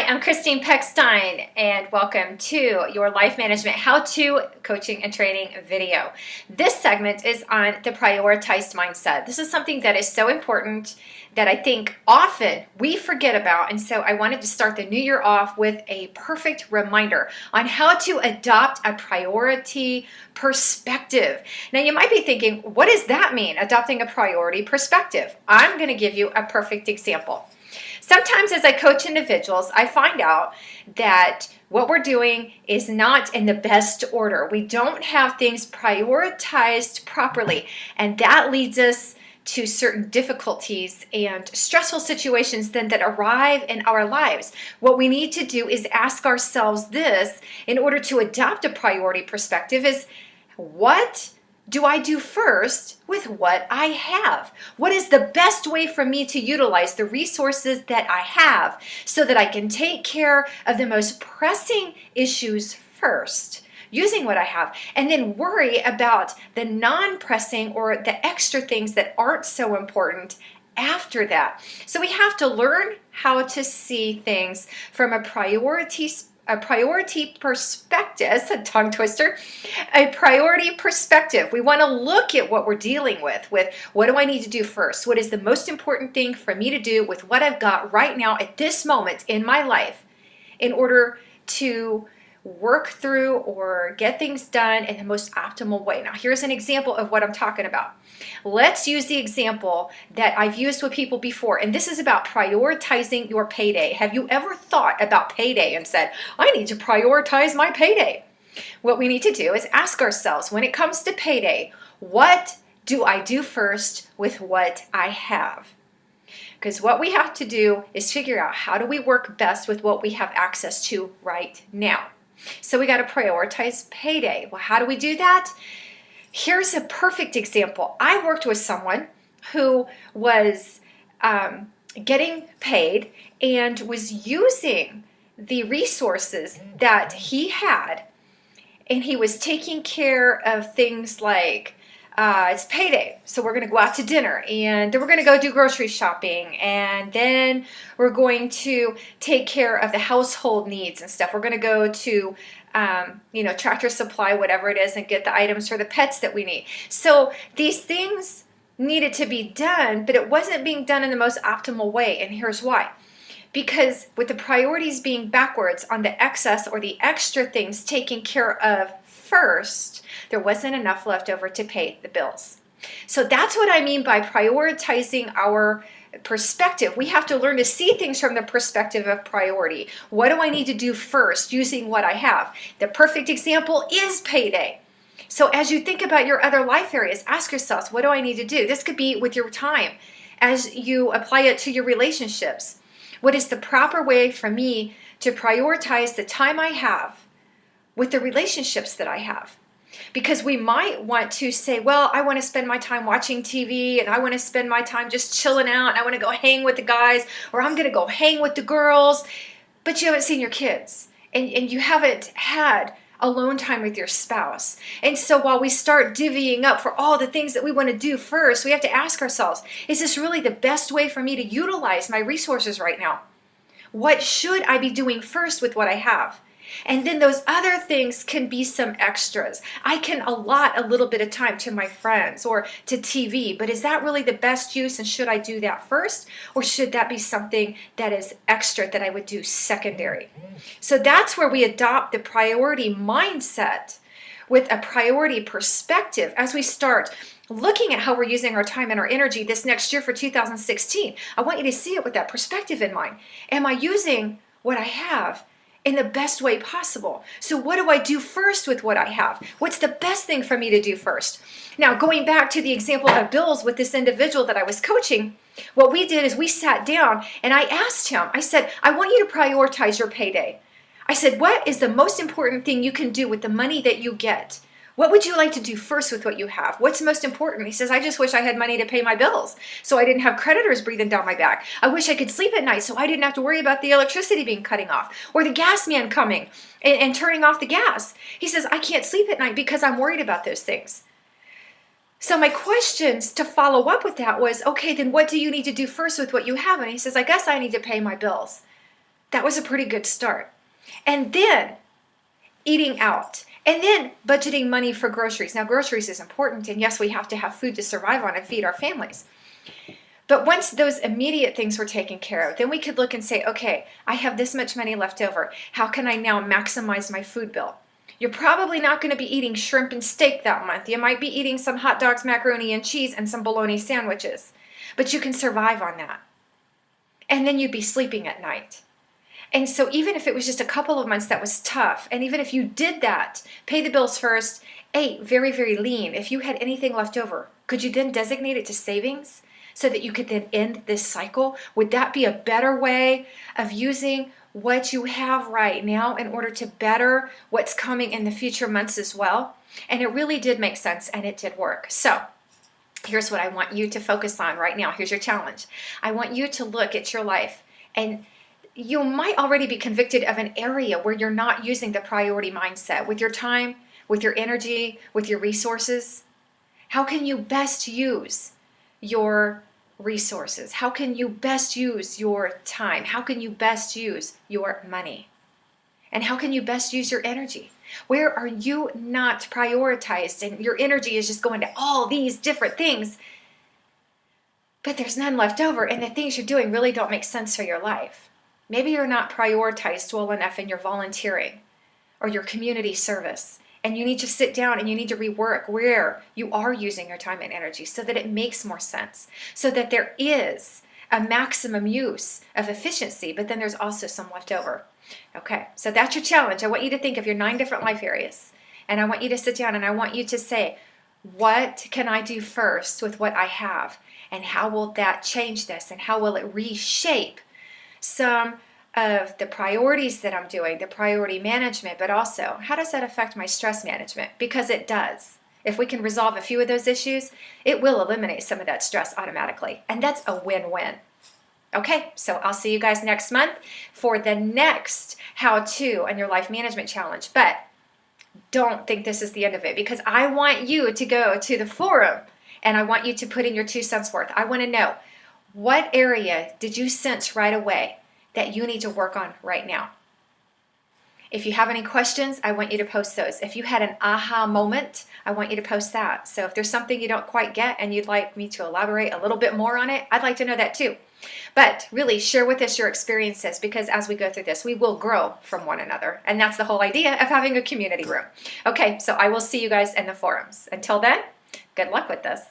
I'm Christine Pechstein, and welcome to your Life Management How-To Coaching and Training video. This segment is on the prioritized mindset. This is something that is so important that I think often we forget about, and so I wanted to start the new year off with a perfect reminder on how to adopt a priority perspective. Now, you might be thinking, what does that mean, adopting a priority perspective? I'm going to give you a perfect example. Sometimes as I coach individuals, I find out that what we're doing is not in the best order. We don't have things prioritized properly, and that leads us to certain difficulties and stressful situations then that arrive in our lives. What we need to do is ask ourselves this in order to adopt a priority perspective is, what do I do first with what I have? What is the best way for me to utilize the resources that I have so that I can take care of the most pressing issues first, using what I have, and then worry about the non-pressing or the extra things that aren't so important after that. So we have to learn how to see things from a priority perspective. It's a tongue twister. A priority perspective. We want to look at what we're dealing with what do I need to do first? What is the most important thing for me to do with what I've got right now at this moment in my life in order to work through or get things done in the most optimal way. Now, here's an example of what I'm talking about. Let's use the example that I've used with people before, and this is about prioritizing your payday. Have you ever thought about payday and said, I need to prioritize my payday? What we need to do is ask ourselves, when it comes to payday, what do I do first with what I have? Because what we have to do is figure out, how do we work best with what we have access to right now? So we got to prioritize payday. Well, how do we do that? Here's a perfect example. I worked with someone who was getting paid and was using the resources that he had, and he was taking care of things like it's payday, so we're going to go out to dinner, and then we're going to go do grocery shopping, and then we're going to take care of the household needs and stuff. We're going to go to Tractor Supply, whatever it is, and get the items for the pets that we need. So these things needed to be done, but it wasn't being done in the most optimal way, and here's why. Because with the priorities being backwards on the excess or the extra things taken care of first, there wasn't enough left over to pay the bills. So that's what I mean by prioritizing our perspective. We have to learn to see things from the perspective of priority. What do I need to do first using what I have? The perfect example is payday. So as you think about your other life areas, ask yourselves, what do I need to do? This could be with your time as you apply it to your relationships. What is the proper way for me to prioritize the time I have with the relationships that I have? Because we might want to say, well, I want to spend my time watching TV, and I want to spend my time just chilling out, and I want to go hang with the guys, or I'm going to go hang with the girls, but you haven't seen your kids, and you haven't had alone time with your spouse. And so while we start divvying up for all the things that we want to do first, we have to ask ourselves, is this really the best way for me to utilize my resources right now? What should I be doing first with what I have? And then those other things can be some extras. I can allot a little bit of time to my friends or to TV, but is that really the best use, and should I do that first? Or should that be something that is extra that I would do secondary? So that's where we adopt the priority mindset with a priority perspective as we start looking at how we're using our time and our energy this next year for 2016. I want you to see it with that perspective in mind. Am I using what I have in the best way possible? So what do I do first with what I have? What's the best thing for me to do first? Now, going back to the example of bills with this individual that I was coaching, what we did is we sat down and I asked him, I said, I want you to prioritize your payday. I said, what is the most important thing you can do with the money that you get? What would you like to do first with what you have? What's most important? He says, I just wish I had money to pay my bills so I didn't have creditors breathing down my back. I wish I could sleep at night so I didn't have to worry about the electricity being cutting off or the gas man coming and turning off the gas. He says, I can't sleep at night because I'm worried about those things. So my questions to follow up with that was, okay, then what do you need to do first with what you have? And he says, I guess I need to pay my bills. That was a pretty good start. And then eating out, and then budgeting money for groceries. Now, groceries is important, and yes, we have to have food to survive on and feed our families. But once those immediate things were taken care of, then we could look and say, okay, I have this much money left over. How can I now maximize my food bill? You're probably not going to be eating shrimp and steak that month. You might be eating some hot dogs, macaroni and cheese, and some bologna sandwiches. But you can survive on that. And then you'd be sleeping at night. And so even if it was just a couple of months that was tough, and even if you did that, pay the bills first, ate very, very lean, if you had anything left over, could you then designate it to savings so that you could then end this cycle? Would that be a better way of using what you have right now in order to better what's coming in the future months as well? And it really did make sense, and it did work. So here's what I want you to focus on right now. Here's your challenge. I want you to look at your life, and you might already be convicted of an area where you're not using the priority mindset with your time, with your energy, with your resources. How can you best use your resources? How can you best use your time? How can you best use your money? And how can you best use your energy? Where are you not prioritized and your energy is just going to all these different things, but there's none left over and the things you're doing really don't make sense for your life? Maybe you're not prioritized well enough in your volunteering or your community service, and you need to sit down and you need to rework where you are using your time and energy so that it makes more sense, so that there is a maximum use of efficiency, but then there's also some left over. Okay, so that's your challenge. I want you to think of your 9 different life areas, and I want you to sit down and I want you to say, what can I do first with what I have, and how will that change this, and how will it reshape some of the priorities that I'm doing, the priority management, but also how does that affect my stress management? Because it does. If we can resolve a few of those issues, it will eliminate some of that stress automatically. And that's a win-win. Okay, so I'll see you guys next month for the next how-to on your life management challenge. But don't think this is the end of it, because I want you to go to the forum and I want you to put in your 2 cents worth. I want to know, what area did you sense right away that you need to work on right now? If you have any questions, I want you to post those. If you had an aha moment, I want you to post that. So if there's something you don't quite get and you'd like me to elaborate a little bit more on it, I'd like to know that too. But really share with us your experiences, because as we go through this, we will grow from one another. And that's the whole idea of having a community room. Okay, so I will see you guys in the forums. Until then, good luck with this.